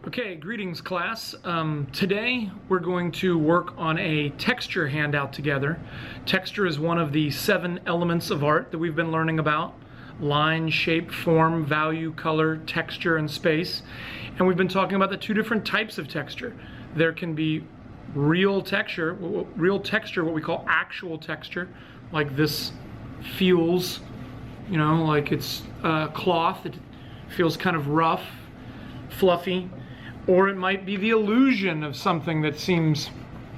Okay, greetings class. Today we're going to work on a texture handout together. Texture is one of the 7 elements of art that we've been learning about. Line, shape, form, value, color, texture, and space. And we've been talking about the 2 different types of texture. There can be real texture, what we call actual texture, like this feels, like it's cloth. It feels kind of rough, fluffy. Or it might be the illusion of something that seems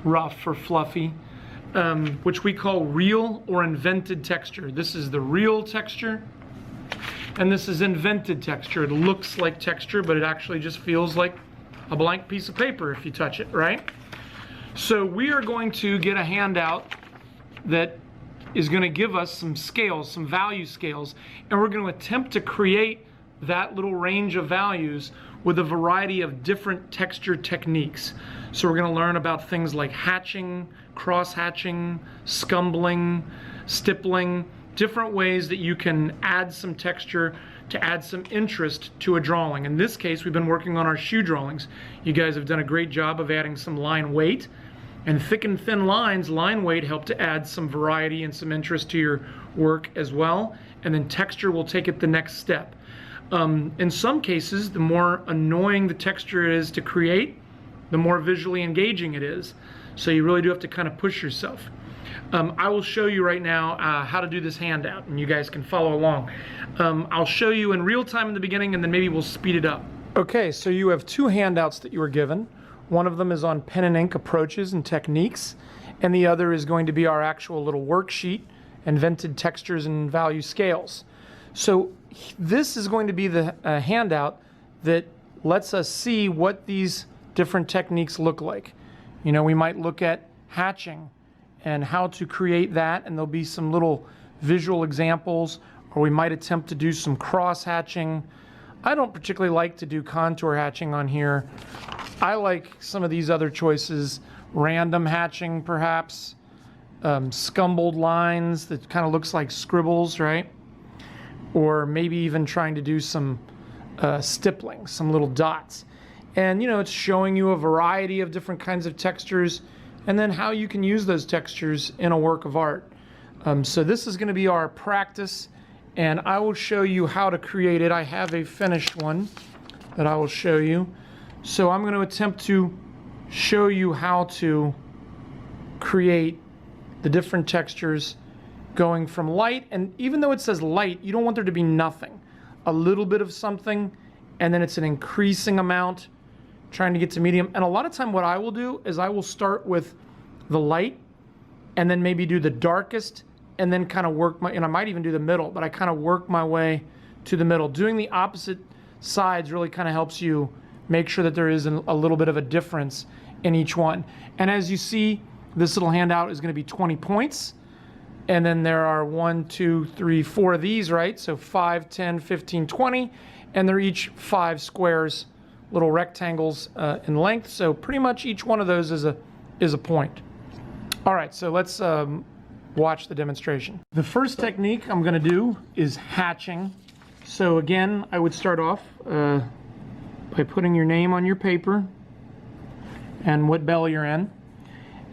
rough or fluffy, which we call real or invented texture. This is the real texture, and this is invented texture. It looks like texture, but it actually just feels like a blank piece of paper if you touch it, right? So we are going to get a handout that is going to give us some scales, some value scales, and we're going to attempt to create that little range of values with a variety of different texture techniques. So we're going to learn about things like hatching, cross-hatching, scumbling, stippling, different ways that you can add some texture to add some interest to a drawing. In this case, we've been working on our shoe drawings. You guys have done a great job of adding some line weight, and thick and thin lines, line weight, help to add some variety and some interest to your work as well, and then texture will take it the next step. In some cases, the more annoying the texture is to create, the more visually engaging it is. So you really do have to kind of push yourself. I will show you right now how to do this handout, and you guys can follow along. I'll show you in real time in the beginning, and then maybe we'll speed it up. Okay, so you have 2 handouts that you were given. One of them is on pen and ink approaches and techniques, and the other is going to be our actual little worksheet, invented textures and value scales. So this is going to be the handout that lets us see what these different techniques look like. We might look at hatching and how to create that, and there'll be some little visual examples, or we might attempt to do some cross hatching. I don't particularly like to do contour hatching on here. I like some of these other choices, random hatching perhaps, scumbled lines that kind of looks like scribbles, right? Or maybe even trying to do some stippling, some little dots. And it's showing you a variety of different kinds of textures and then how you can use those textures in a work of art. So this is going to be our practice, and I will show you how to create it. I have a finished one that I will show you. So I'm going to attempt to show you how to create the different textures going from light, and even though it says light, you don't want there to be nothing. A little bit of something, and then it's an increasing amount, trying to get to medium. And a lot of time what I will do is I will start with the light, and then maybe do the darkest, and then kind of work and I might even do the middle, but I kind of work my way to the middle. Doing the opposite sides really kind of helps you make sure that there is a little bit of a difference in each one. And as you see, this little handout is going to be 20 points. And then there are 1, 2, 3, 4 of these, right? So 5, 10, 15, 20, and they're each 5 squares, little rectangles in length. So pretty much each one of those is a point. All right, so let's watch the demonstration. The first technique I'm going to do is hatching. So again, I would start off by putting your name on your paper and what bell you're in,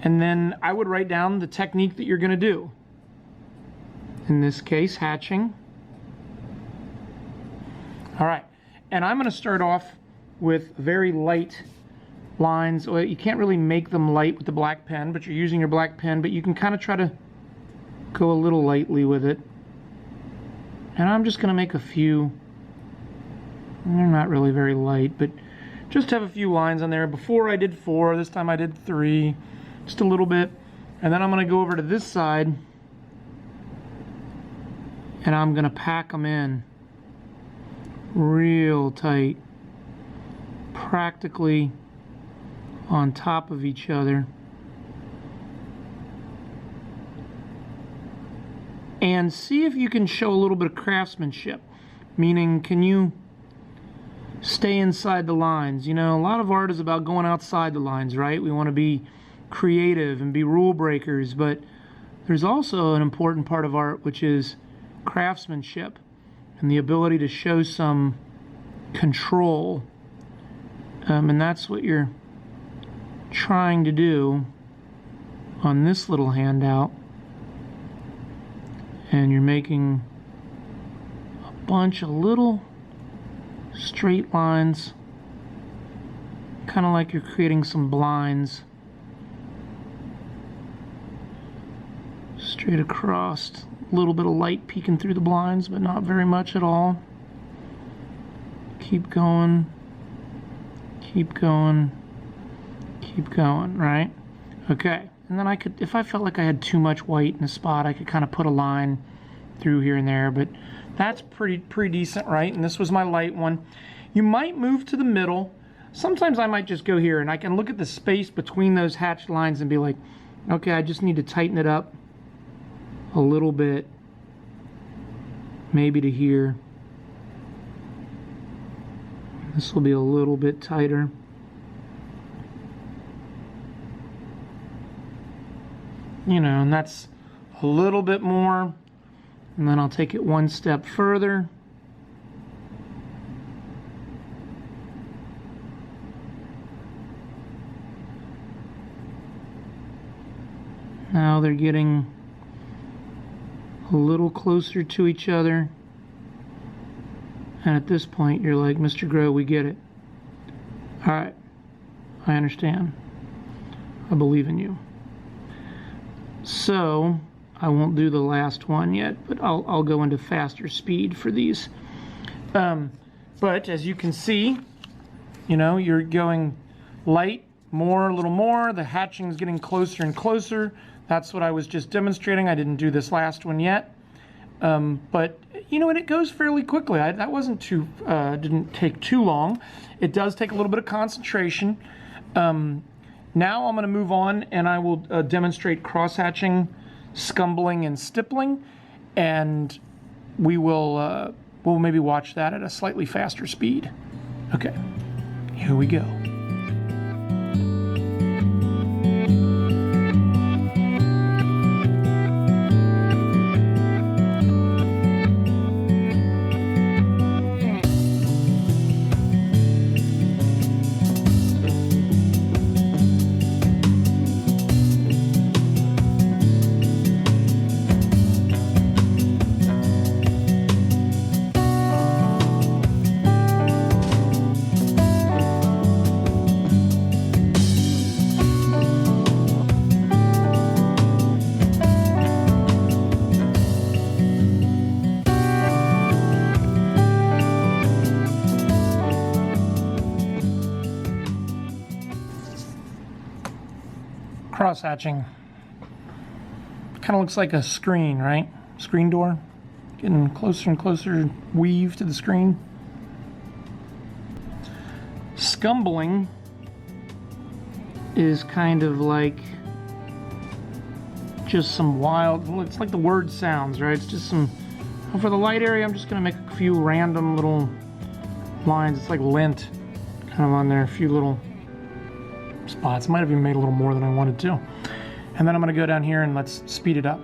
and then I would write down the technique that you're going to do. In this case, hatching. All right, and I'm going to start off with very light lines. Well, you can't really make them light with the black pen, but you're using your black pen, but you can kind of try to go a little lightly with it. And I'm just going to make a few. They're not really very light, but just have a few lines on there. Before I did 4, this time I did 3, just a little bit. And then I'm going to go over to this side, and I'm going to pack them in real tight, practically on top of each other. And see if you can show a little bit of craftsmanship, meaning can you stay inside the lines? A lot of art is about going outside the lines, right? We want to be creative and be rule breakers, but there's also an important part of art, which is craftsmanship and the ability to show some control And that's what you're trying to do on this little handout. And you're making a bunch of little straight lines, kind of like you're creating some blinds straight across. A little bit of light peeking through the blinds, but not very much at all. Keep going, keep going, keep going, right? Okay, and then I could, if I felt like I had too much white in a spot, I could kind of put a line through here and there, but that's pretty decent, right? And this was my light one. You might move to the middle. Sometimes I might just go here and I can look at the space between those hatched lines and be like, okay, I just need to tighten it up a little bit, maybe to here. This will be a little bit tighter. You know, and that's a little bit more. And then I'll take it one step further. Now they're getting a little closer to each other. And at this point, you're like, Mr. Grow, we get it. All right, I understand. I believe in you. So, I won't do the last one yet, but I'll go into faster speed for these. But as you can see, you know, you're going light, more, a little more. The hatching is getting closer and closer. That's what I was just demonstrating. I didn't do this last one yet. But you know, and it goes fairly quickly. That wasn't too, didn't take too long. It does take a little bit of concentration. Now I'm going to move on and I will demonstrate cross-hatching, scumbling, and stippling, and we will we'll maybe watch that at a slightly faster speed. Okay, here we go. Cross-hatching. Kind of looks like a screen, right? Screen door. Getting closer and closer weave to the screen. Scumbling is kind of like just some wild, it's like the word sounds, right? It's just some, for the light area, I'm just going to make a few random little lines. It's like lint kind of on there, a few little spots. Might have even made a little more than I wanted to. And then I'm going to go down here and let's speed it up.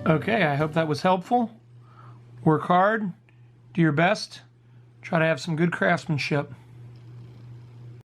Okay, I hope that was helpful. Work hard, do your best, try to have some good craftsmanship.